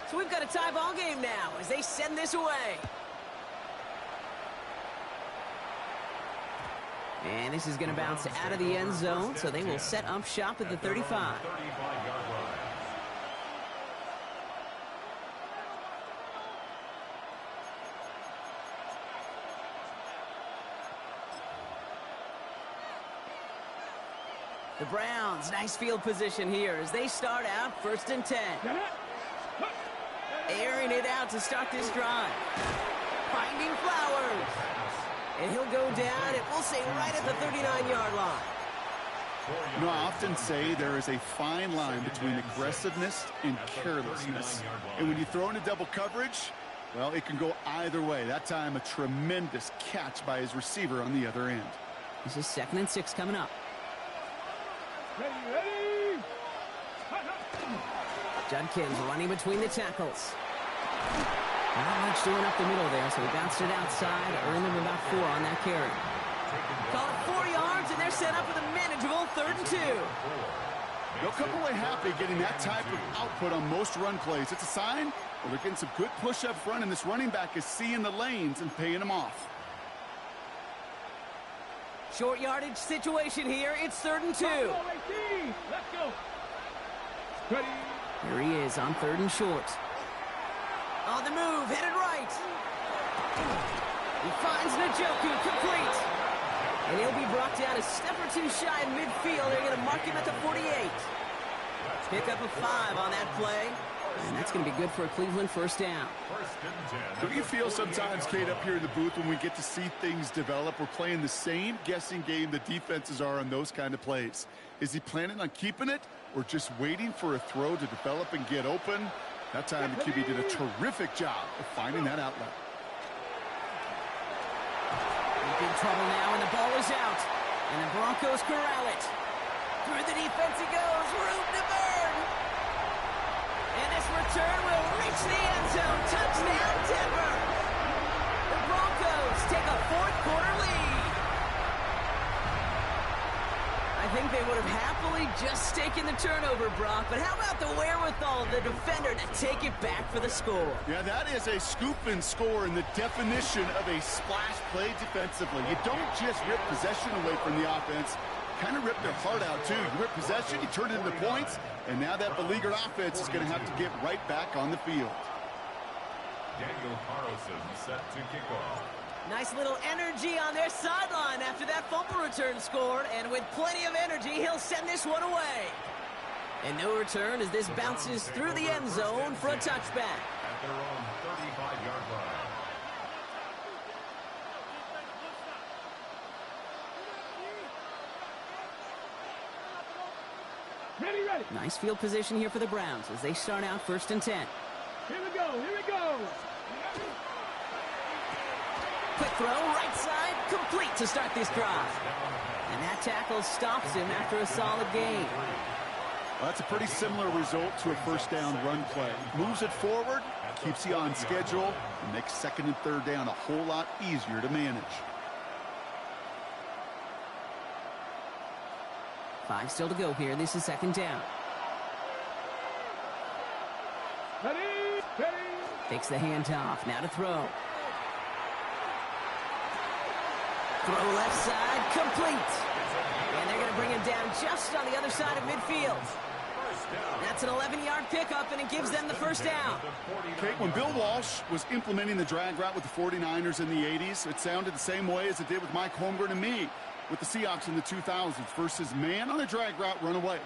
So we've got a tie ball game now as they send this away. And this is going to bounce out of the end zone, so they will set up shop at the 35. The Browns, nice field position here as they start out first and 10. Airing it out to start this drive. Finding Flowers. And he'll go down, and we'll say right at the 39-yard line. You know, I often say there is a fine line between aggressiveness and carelessness. And when you throw into double coverage, well, it can go either way. That time, a tremendous catch by his receiver on the other end. This is second and 6 coming up. Ready. Judkins running between the tackles. Not much doing up the middle there, so he bounced it outside, earned him about 4 on that carry. Call it 4 yards, and they're set up with a manageable 3rd and 2. They'll come away happy getting that type of output on most run plays. It's a sign, well, they're getting some good push up front, and this running back is seeing the lanes and paying them off. Short yardage situation here. It's 3rd and 2. Let's go. Ready. Here he is on 3rd and short. On the move, headed right. He finds Njoku, complete. And he'll be brought down a step or 2 shy in midfield. They're going to mark him at the 48. Pick up a 5 on that play. And that's going to be good for a Cleveland first down. Don't you feel sometimes, Kate, up here in the booth when we get to see things develop? We're playing the same guessing game the defenses are on those kind of plays. Is he planning on keeping it or just waiting for a throw to develop and get open? That time the QB did a terrific job of finding that outlet. Deep in trouble now, and the ball is out. And the Broncos corral it. Through the defense it goes. Room to burn. And this return will reach the end zone. Touchdown, Denver. The Broncos take a 4th quarter lead. I think they would have happily just taken the turnover, Brock, but how about the wherewithal of the defender to take it back for the score? Yeah, that is a scoop and score in the definition of a splash play defensively. You don't just rip possession away from the offense, kind of rip their heart out too. You rip possession, you turn it into points, and now that beleaguered offense is going to have to get right back on the field. Daniel Carlson set to kick off. Nice little energy on their sideline after that fumble return scored, and with plenty of energy, he'll send this one away. And no return as this bounces through the end zone for a touchback. At their own 35-yard line. Ready. Nice field position here for the Browns as they start out first and 10. Here we go. Quick throw, right side, complete to start this drive. And that tackle stops him after a solid gain. Well, that's a pretty similar result to a first down run play. Moves it forward, keeps you on schedule, and makes second and third down a whole lot easier to manage. 5 still to go here. This is second down. Ready, ready. Takes the handoff. Now to throw. Throw left side, complete. And they're going to bring him down just on the other side of midfield. That's an 11-yard pickup, and it gives them the first down. Okay, when Bill Walsh was implementing the drag route with the 49ers in the 80s, it sounded the same way as it did with Mike Holmgren and me with the Seahawks in the 2000s versus man on a drag route, run away.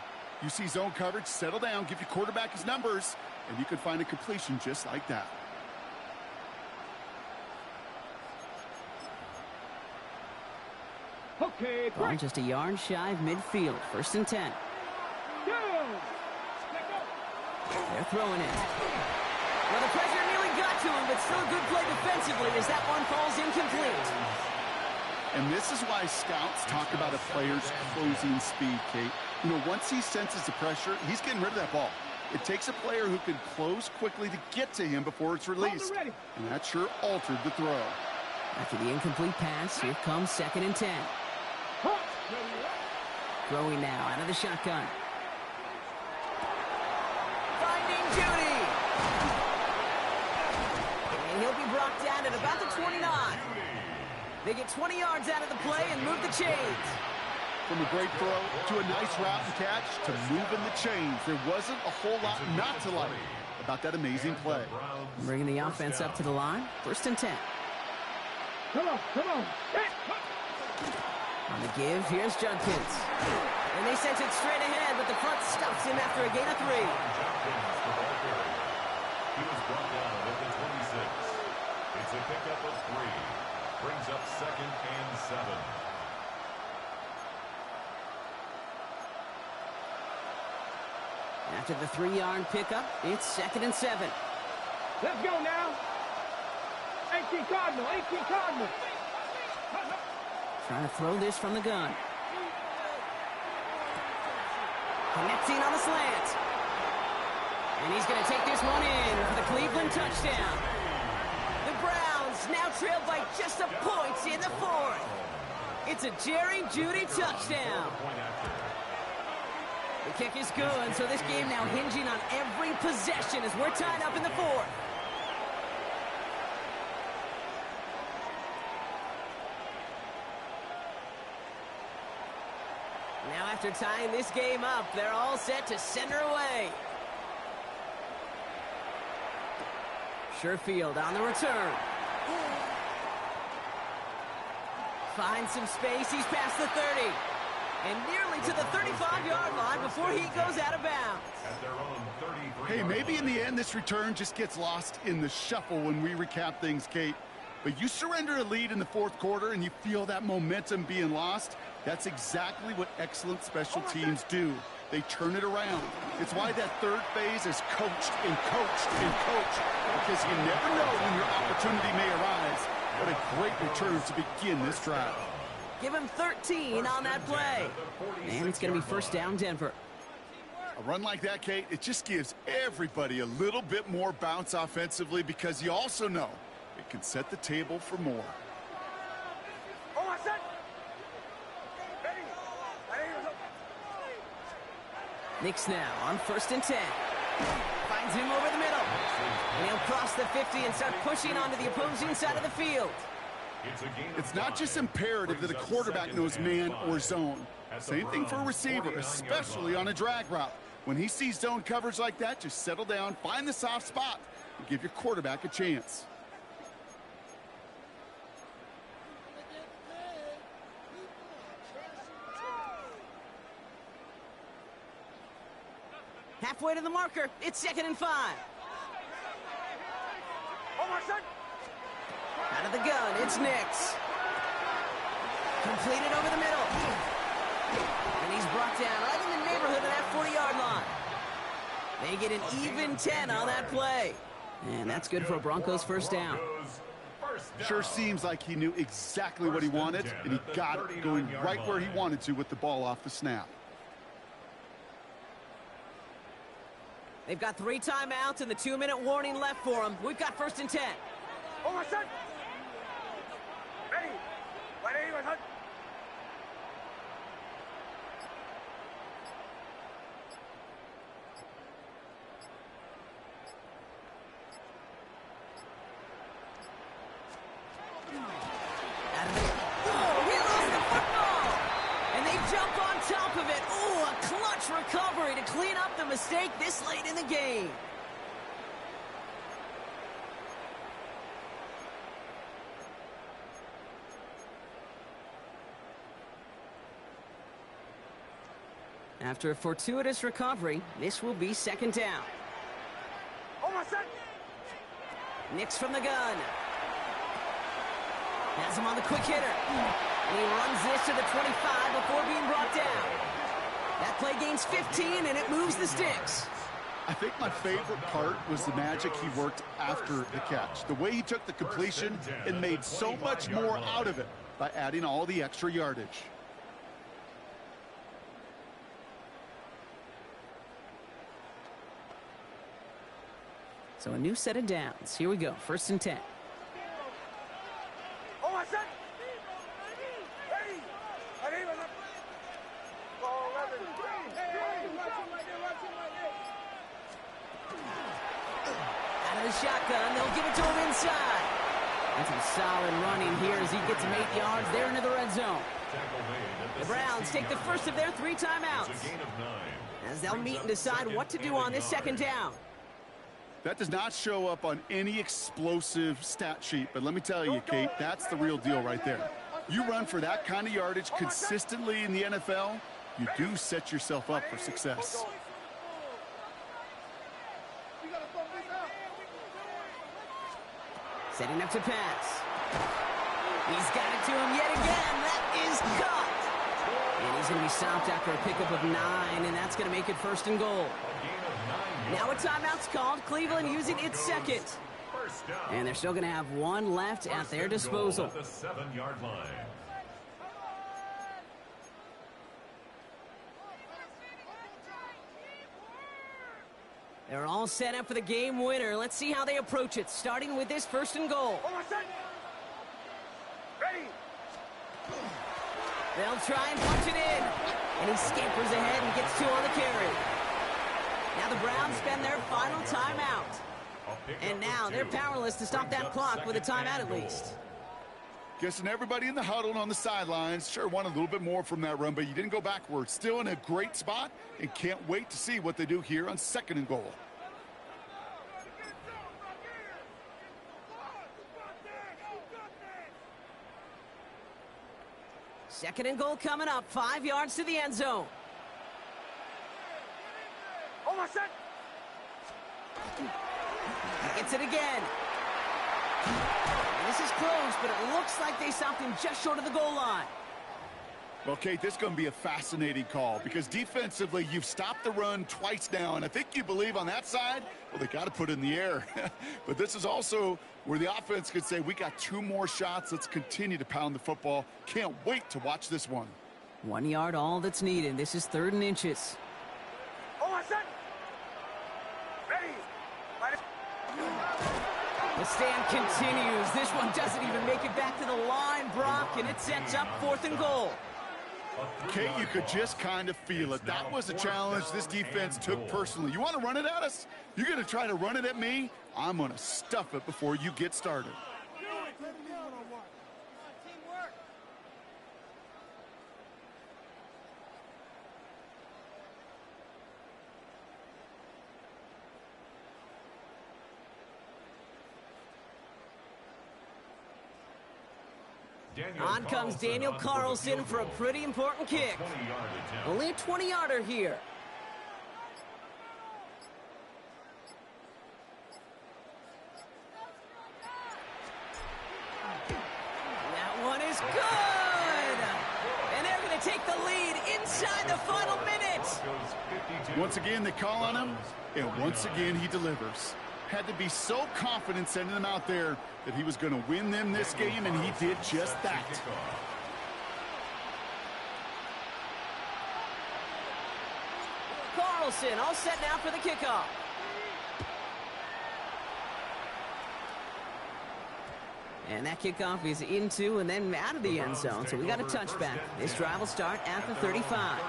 You see zone coverage, settle down, give your quarterback his numbers, and you can find a completion just like that. Okay, Ball quick. just a yard shy of midfield. First and 10. Go. They're throwing it. Well, the pressure nearly got to him, but still a good play defensively as that one falls incomplete. And this is why scouts talk about a player's closing speed, Kate. You know, once he senses the pressure, he's getting rid of that ball. It takes a player who can close quickly to get to him before it's released. And that sure altered the throw. After the incomplete pass, here comes second and 10. Throwing now out of the shotgun. Finding Judy. And he'll be brought down at about the 29. They get 20 yards out of the play and move the chains. From a great throw to a nice route and catch to moving the chains, there wasn't a whole lot not to like about that amazing play. Bringing the offense up to the line. First and 10. Come on, come on. On the give, here's Judkins. And they sent it straight ahead, but the front stops him after a gain of 3. He was brought down at the 26. It's a pickup of 3. Brings up second and 7. After the 3-yard pickup, it's second and 7. Let's go now. 18 Cardinal, 18 Cardinal. Trying to throw this from the gun. Connecting on the slant. And he's going to take this one in for the Cleveland touchdown. The Browns now trail by just a point in the 4th. It's a Jerry Jeudy touchdown. The kick is good, so this game now hinging on every possession as we're tied up in the 4th. Now after tying this game up, they're all set to send her away. Sherfield on the return. Finds some space. He's past the 30. And nearly to the 35-yard line before he goes out of bounds. Hey, maybe in the end this return just gets lost in the shuffle when we recap things, Kate. But you surrender a lead in the 4th quarter and you feel that momentum being lost. That's exactly what excellent special teams do. They turn it around. It's why that 3rd phase is coached and coached and coached. Because you never know when your opportunity may arise. What a great return to begin this drive. Give him 13 on that play. And it's going to be first down, Denver. A run like that, Kate, it just gives everybody a little bit more bounce offensively because you also know it can set the table for more. Nix now on first and 10. Finds him over the middle. And he'll cross the 50 and start pushing onto the opposing side of the field. It's not just imperative that a quarterback knows man or zone. Same thing for a receiver, especially on a drag route. When he sees zone coverage like that, just settle down, find the soft spot, and give your quarterback a chance. Halfway to the marker, it's second and 5. Out of the gun, it's Nix. Completed over the middle. And he's brought down right in the neighborhood of that 40-yard line. They get an even 10 on that play. And that's good for a Broncos first down. Sure seems like he knew exactly what he wanted, and he got it going right where he wanted to with the ball off the snap. They've got 3 timeouts and the 2-minute warning left for them. We've got 1st and 10. Over set. Ready. Ready, my son. Recovery to clean up the mistake this late in the game. After a fortuitous recovery, this will be 2nd down. Nix from the gun. Has him on the quick hitter. And he runs this to the 25 before being brought down. That play gains 15, and it moves the sticks. I think my favorite part was the magic he worked after the catch. The way he took the completion and made so much more out of it by adding all the extra yardage. So a new set of downs. Here we go. 1st and 10. Shotgun, they'll give it to him inside. And some solid running here as he gets him 8 yards there into the red zone. The Browns take the first of their 3 timeouts as they'll meet and decide what to do on this 2nd down. That does not show up on any explosive stat sheet, but let me tell you, Kate, that's the real deal right there. You run for that kind of yardage consistently in the NFL, you do set yourself up for success. Setting up to pass. He's got it to him yet again. That is caught. And he's going to be stopped after a pickup of 9, and that's going to make it 1st and goal. Now a timeout's called. Cleveland using its 2nd. And they're still going to have 1 left at their disposal. At the 7-yard line. They're all set up for the game winner. Let's see how they approach it, starting with this 1st and goal. Ready. They'll try and punch it in. And he scampers ahead and gets 2 on the carry. Now the Browns spend their final timeout. And now they're powerless to stop that clock with a timeout at least. Guessing everybody in the huddle on the sidelines sure wanted a little bit more from that run, but you didn't go backwards. Still in a great spot and can't wait to see what they do here on 2nd and goal. Second and goal coming up, 5 yards to the end zone. He gets it again. This is close, but it looks like they stopped him just short of the goal line. Well, Kate, this is going to be a fascinating call because defensively you've stopped the run twice now, and I think you believe on that side, well, they got to put it in the air. But this is also where the offense could say, we got 2 more shots. Let's continue to pound the football. Can't wait to watch this one. 1 yard, all that's needed. This is 3rd and inches. The stand continues. This one doesn't even make it back to the line, Brock, and it sets up 4th and goal. Kate, you could just kind of feel it. That was a challenge this defense took personally. You want to run it at us? You're going to try to run it at me? I'm going to stuff it before you get started. On comes Daniel Carlson for a pretty important kick. Only a 20-yarder here. That one is good! And they're going to take the lead inside the final minute. Once again, they call on him, and once again, he delivers. had to be so confident sending them out there that he was going to win them this game, and he did just that. Carlson all set now for the kickoff. And that kickoff is into and then out of the end zone, so we got a touchback. This drive will start at the 35.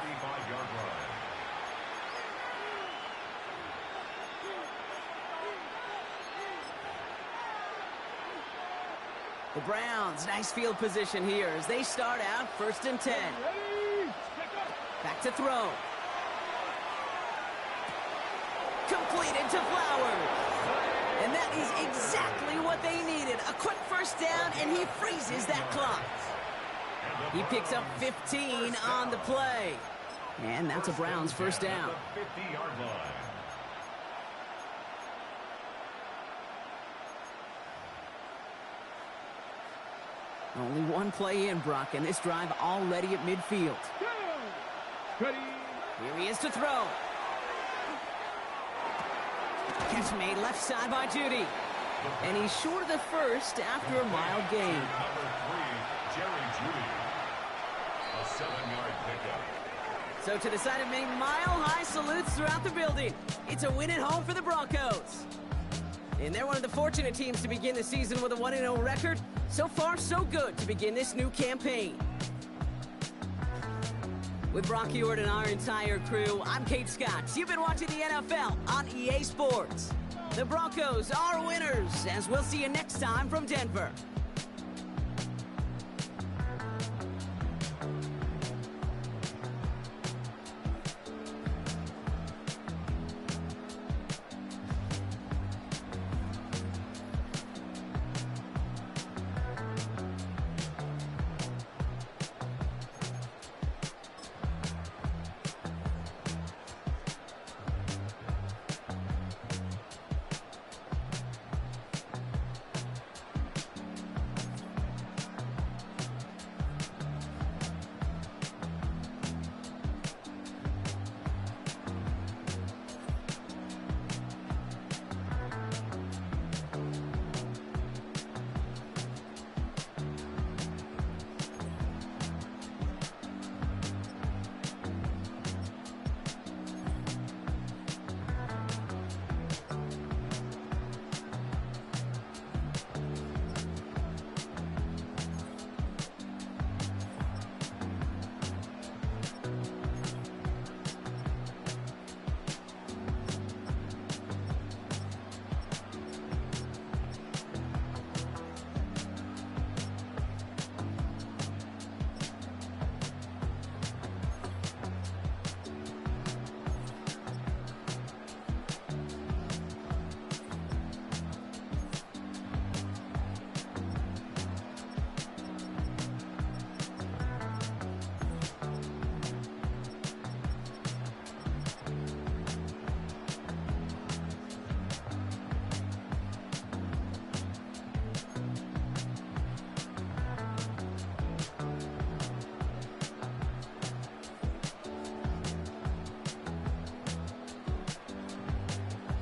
The Browns, nice field position here as they start out 1st and 10. Back to throw. Completed to Flowers. And that is exactly what they needed. A quick first down, and he freezes that clock. He picks up 15 on the play. And that's a Browns first down. Only one play in, Brock, and this drive already at midfield. Here he is to throw. Catch made left side by Judy. And he's short of the first after a mild gain. Number 3, Jerry Judy. A 7-yard pickup. So to the side of Maine, mile-high salutes throughout the building. It's a win at home for the Broncos. And they're one of the fortunate teams to begin the season with a 1-0 record. So far, so good to begin this new campaign. With Brock Ewart and our entire crew, I'm Kate Scott. You've been watching the NFL on EA Sports. The Broncos are winners, as we'll see you next time from Denver.